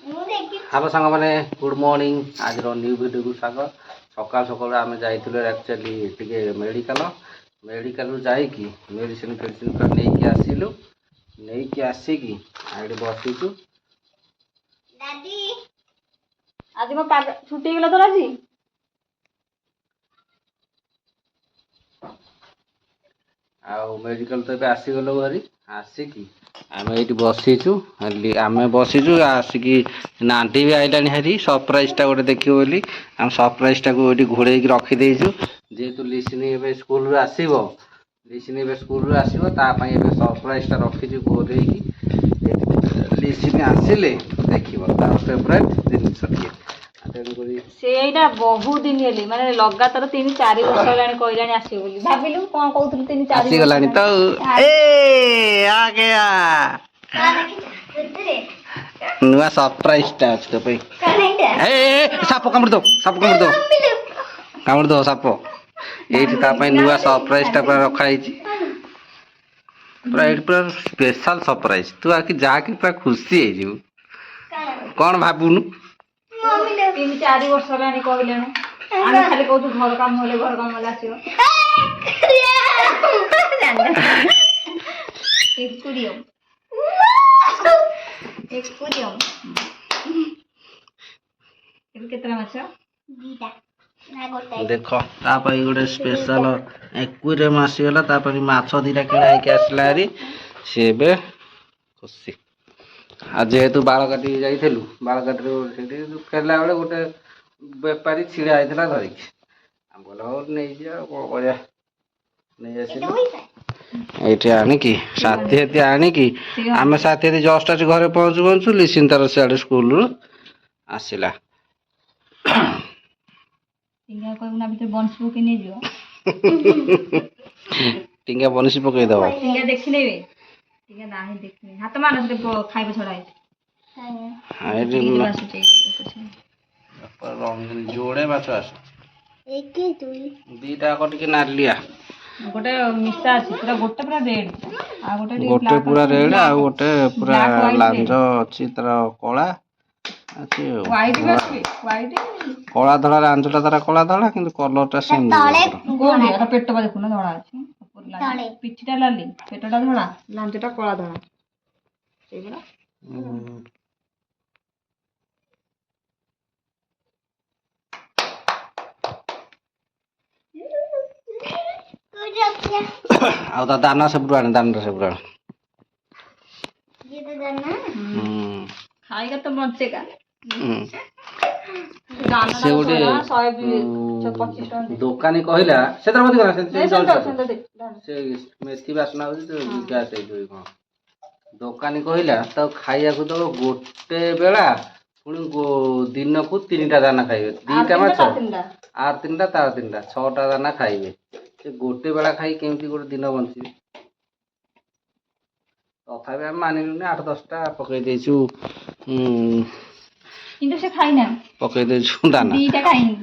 Hello सांग मैंने good morning आज न्यू वीडियो को स्वागत सकाल सकाल आम जाइलु एक्चुअली टे मेडिकल मेडिकल जाइकी मेडिसिन फेडिसिन पूरा नहीं आसिलु नहीं आसिकी ये बसीचु आज मो छुट्टी गला तोर आज मेडिकल तो ये आसीगल भारी आसिकी आम ये बसीचु आम बसीचु आसिकी नांटी भी आइलानी हारी सरप्राइजटा गोटे देखियो बोली आम सरप्राइजटा को ये घोड़े रखीदेचु जेहेतु लिसनी स्कूल आसब लिसनी स्कूल आसब सरप्राइजटा रखीचु घोड़े लिसनी आसिले देखिए तार फेवरेट जिनस सेटा बहुत दिन हेली माने लगातार 3-4 वर्ष हेलानी कहलानी आसी बोली भाबिलु कोन कहथुल 3-4 आसी गलानी तो ए आ गया नुआ सरप्राइज टा अछि तो पे ए साप कामड़ दो कामड़ दो साप एठी ता पई नुआ सरप्राइज टा पूरा रखा हिची पूरा स्पेशल सरप्राइज तू आके जाके पूरा खुशी हे जू कोन भाबुनु 3-4 वर्ष हेलानी कहलेनु आमे खाली कहतु घर काम होले आसीओ एक्वेरियम ये केतना माछ दीटा ना गोटे देखो ता पई गोटे स्पेशल एक्वेरियम आसीगला ता पई माछ दीटा किना के आसला री सेबे खुशी आज जेहेतु बाल काटी जाइलु बाल काटी फेरला बेले गोटे बेपारी छिड़ा आइला धरिक आम बोल नहीं जा बढ़िया नहीं आसिल ये आणिकी साथी आणिकी आम साथी जस्ट आज घर पहुँचु पहुँचु लिसिन तार सियाड़े स्कूल आसला टिंगा बनसी पकई दब हाथ मार खाइब छड़ा रंगीन जोड़े माछ आस दीटा टे नालिया गोटे मिसा अछि पूरा गोटे पूरा रेड आ गोटे पूरा रेड आ गोटे पूरा लांज अछि तार कला अछि व्हाइट भी अछि व्हाइट कला धड़ा लांजटा तार कला धड़ा किंतु कलरटा सेम गोल एटा पेट बा देखुना धड़ा अछि ऊपर लाल पिठीटा लाली पेटटा धड़ा लांजटा कला धड़ा सेबरा आ दाना सब पुराने दाना सब पुराने ये तो दाना खाएगा तो बचेगा दाना से गोटे 125 टका दुकानी कहला सेतर मत करा से मेथी बासना हो तो गैस है कोन दुकानी कहला तो खाइया को तो गोटे बेला पुणी दिन को 3टा दाना खाइबे 2टा माछ आ 3टा तार 3टा 6टा दाना खाइबे से गोटे बेला खाई केमती गोटे दिन बंची तथापि आम मानिलुनि 8-10टा पकई देछु किंतु से खाइना पकई देछु दाना 2टा खाइनी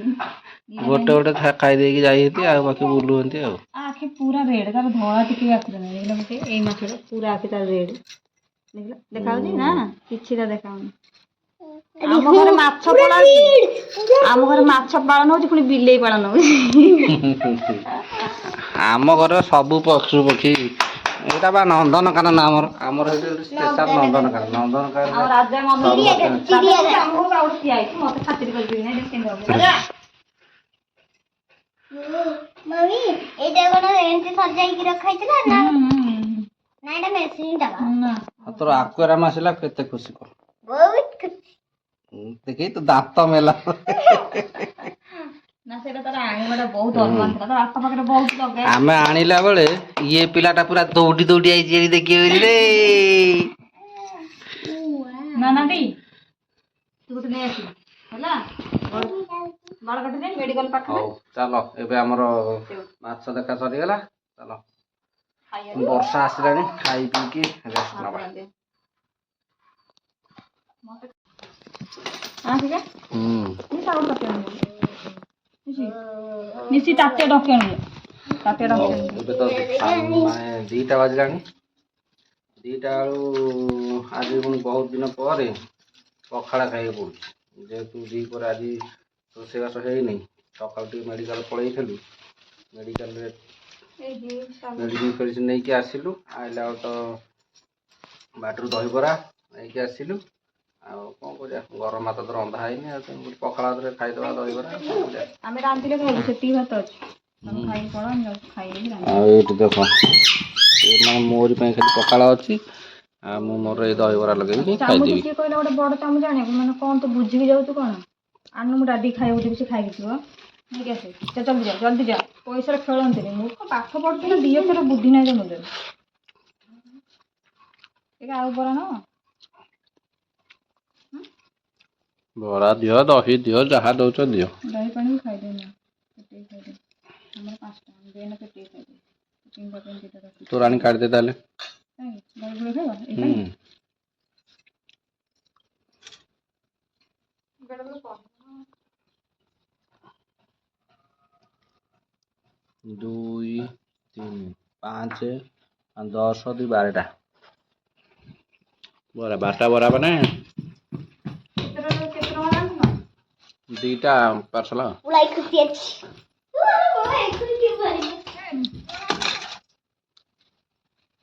गोटे गोटे खाई देकी जाइती आ बाकी बुलुंती आ आखि पूरा रेड तार धळा टिके आखि ना देखला मते एई माछरा पूरा आखि तार रेड देखला देखाउजी ना किछिरा देखाउनी आम घर माछ पालन होची पुनी बिलेई पालन होची आम घर सब पशु पक्षी एटा बा नंदनकानन आमर स्पेशल नंदनकानन और राजा मम्मी चिड़िया हमहु बाउड कियाई मते खातिर कर दिने देखेन मम्मी एटा कोन एंटी सजाई की रखाई छला ना ना एटा मेसिन दागा ना तोर आक्वेरियम आसिला केते खुशी को बहुत खुशी देखि तो दांत मेला ना सेटा तार आनिमाटा बहुत अरमान था रास्ता पाखरे बहुत लगे आमे आनिला बेले ये पिलाटा पूरा दौड़ी दौड़ी आई जे देखियो रे ना ना दी तू तो नहीं आसी होला बाल काट दे मेडिकल पाखरे हो चलो एबे हमरो माछ देखा सरी गेला चलो वर्षा आसिलानी खाई पी के रेस्ट नबा आ ठीक है ये साउंड करते हैं निसी ताते डकेन ताते डकेन एबे तो माने 2टा बजलानी 2टा आज पुणी बहुत दिन पर ପଖାଳ ଖାଇବାକୁ ପଡ଼ୁଛି ଯେହେତୁ ଦ୍ୱିପହରେ ଆଜି ରୋଷେଇବାସ ହେଇନି। ସକାଳୁ ଟିକେ ମେଡ଼ିକାଲ ପଳେଇଥିଲୁ, ମେଡ଼ିକାଲରେ ମେଡ଼ିସିନ ଫେଡ଼ିସିନ ନେଇକି ଆସିଲୁ। ଆଇଲା ବେଳ ତ ବାଟରୁ ଦହିବରା ନେଇକି ଆସିଲୁ। ଆଉ କ'ଣ କରିବା, ଗରମ ଭାତ ତ ରନ୍ଧା ହେଇନି, ଆଉ ତେଣୁ ପଖାଳ ଭାତରେ ଖାଇଦେବା ଦହିବରା। ଆମେ ରାନ୍ଧିଲେ ଖାଇବୁ, ସେତିକି ଭାତ ଅଛି। ତମେ ଖାଇକି ପଳ, ଆମେ ଯାଉଛୁ ଖାଇଦେବି ରାନ୍ଧିବି। ଆଉ ଏଇଠି ଦେଖ, ମାନେ ମୋରି ପାଇଁ ଖାଲି ପଖାଳ ଅଛି, ଆଉ ମୁଁ ମୋର ଏଇ ଦହିବରା ଲଗେଇକି ଚାମଚ ଖାଇଦେବି। କିଏ କହିଲା ଗୋଟେ ବଡ଼ ଚାମଚ ଆଣିବାକୁ? ମାନେ କ'ଣ ତୁ ବୁଝିକି ଯାଉଛୁ କ'ଣ? ଆଣୁ ମୁଁ ଡାଡି ଖାଇବାକୁ ଦେବି, ସେ ଖାଇକି ଥିବ। ନେଇକି ଆସେ, ଜଲ୍ଦି ଯା। ପଇସାରେ ଖେଳନ୍ତିନି। ମୁଁ କ'ଣ ପାଠ ପଢୁଛି ନା, 2 ଅକ୍ଷର ବୁଦ୍ଧି ନାହିଁ ତ ମୁଣ୍ଡରେ। ଟିକେ ଆଉ ବରା ନବ? ବରା ଦିଅ, ଦହି ଦିଅ, ଯାହା ଦଉଛ ଦିଅ। ଦହି ପାଣି ବି ଖାଇଦେବି ନା, ପେଟେଇ ଖାଇଦେବି। ଆମର 5 ଟଙ୍କା ଦେନ, ପେଟେଇ ଖାଇଦେବି। ତିନିଟା ପାଇଁ 2ଟା ରଖି ତୋରାଣି କାଢ଼ିଦେ ତାହେଲେ। ଦହି ଗୁଳ ଖାଇବ ଏଇ ହୁଁ। ପାଣି? 2 3 5 10 2 12ଟା ବରା, 12ଟା ବରା ମାନେ କେତେ ଟଙ୍କା ଜାଣିଛ? 2ଟା ପାର୍ସଲ। ପୁଳାଇ ଖୁସି ଅଛି।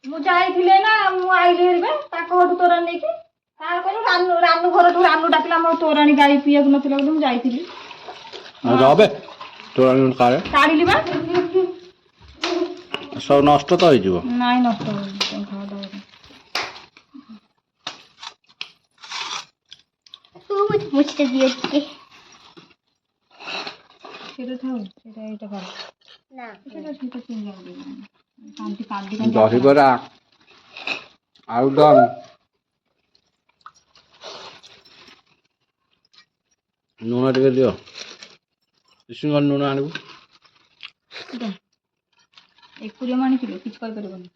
ମୁଁ ଯାଇଥିଲି ନା, ମୁଁ ଆଇଲି ହେରିବା ତାଙ୍କ ଘରଠୁ ତୋରାଣି ନେଇକି। ତାର କହିଲୁ ରାନୁ ଘରଠୁ ରାନୁ ଡାକିଲା, ମୋର ତୋରାଣି ଗାଈ ପିଇବାକୁ ନଥିଲା ବୋଲି ମୁଁ ଯାଇଥିଲି। ରବେ ତୋରାଣି କାଢିଲି ବା। ସବୁ ନଷ୍ଟ ତ ହେଇଯିବ। ନାଇଁ, ନଷ୍ଟ ହବନି, ତମେ ଖାଅ ଦବ। ମୁଛିଟା ଦିଅ ଟିକେ। ସେଇଟା ଥାଉ, ସେଇଟା ଏଇଟା ଖାଅ। ନା ସେଇଟା କାନ୍ଦି ଦହିବରା, ଆଳୁଦମ୍, ଲୁଣ ଟିକେ ଦିଅ। କିଶିଙ୍ଗ ଲୁଣ ଆଣିବୁ। ଏକୁଟିଆ ଆଣିଥିଲୁ, କିଛି କହିପାରିବନି।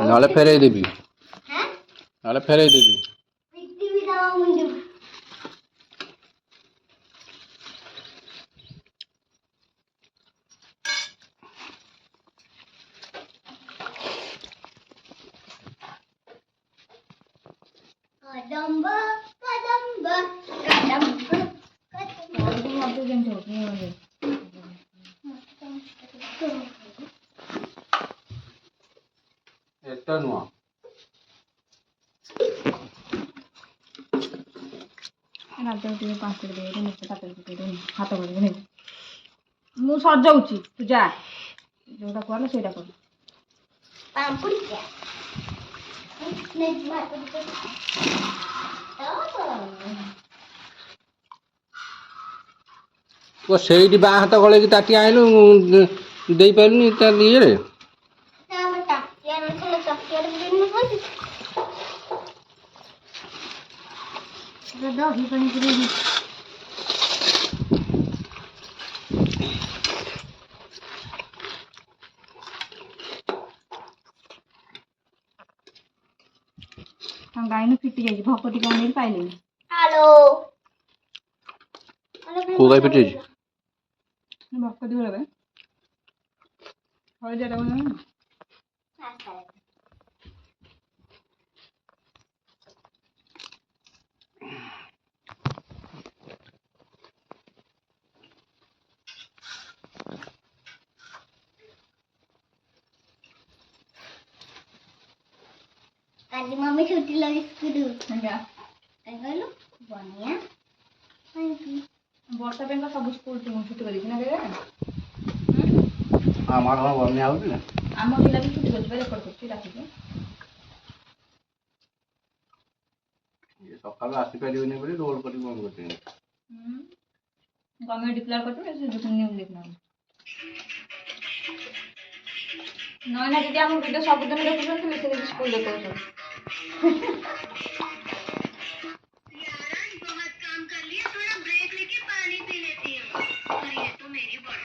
ନହେଲେ ଫେରେଇ ଦେବି, ନହେଲେ ଫେରେଇ ଦେବି। କଦମ୍ବ କଦମ୍ବ କଦମ୍ବ ମତେ ଯେମିତି ହଉଛି ଏତେ ନୁହଁ। ଟିକେ 5 ମିନିଟ୍ ହାତ କରିବି ନେଇ। ମୁଁ ସଜାଉଛି, ତୁ ଯା। ଯୋଉଟା କଲ ସେଇଟା କର। ପାମ୍ପୁଡ଼ି ତୁ ସେଇଠି ବାଁ ହାତ ଗଳେଇକି ତାଟିଆ ଆଇଲୁ, ଦେଇପାରିଲୁନି ତା ଇଏରେ। ଦହି ପାଣି ପୁରେଇ ତାଙ୍କ ଗାଈନୁ ଫିଟି ଯାଇଛି, ଭୋକ ଟିକେ ଅନେଇକି ପାଇଲେନି। ହ୍ୟାଲୋ। କୋଉ ଗାଈ ଫିଟି ଯାଇଛି? ଭୋକ ଦିବ ଏବେ ହଳଦିଆ ଟା କାଲି ମମି ଛୁଟି ଲଗେଇ କହିଲୁ ବନିଆ ବର୍ଷା ପାଇଁ ସବୁ ସ୍କୁଲ ଛୁଟି କରିଛି ନା କେବେ? ଆମର କଣ ବନ୍ୟା ହଉଛି ନା? ଆମ ପିଲା ବି ଛୁଟି କରିଛି, ରେକର୍ଡ କରୁଛି ରାତିରେ। ସକାଳୁ ଆସିପାରିବେନି ବୋଲି ରୋଲ କରିକି ବନ୍ଦ କରିଦେବି। ଗଭର୍ଣ୍ଣମେଣ୍ଟ ଡିକ୍ଲେୟାର କରିଥିଲେ ସେ ନ୍ୟୁଜ୍ ଦେଖିନାହାନ୍ତି। ନହେଲେ ଯଦି ଆମ ଭିଡ଼ିଓ ସବୁଦିନ ଦେଖୁଛନ୍ତି, ସ୍କୁଲ ଦେଖୁଛନ୍ତି।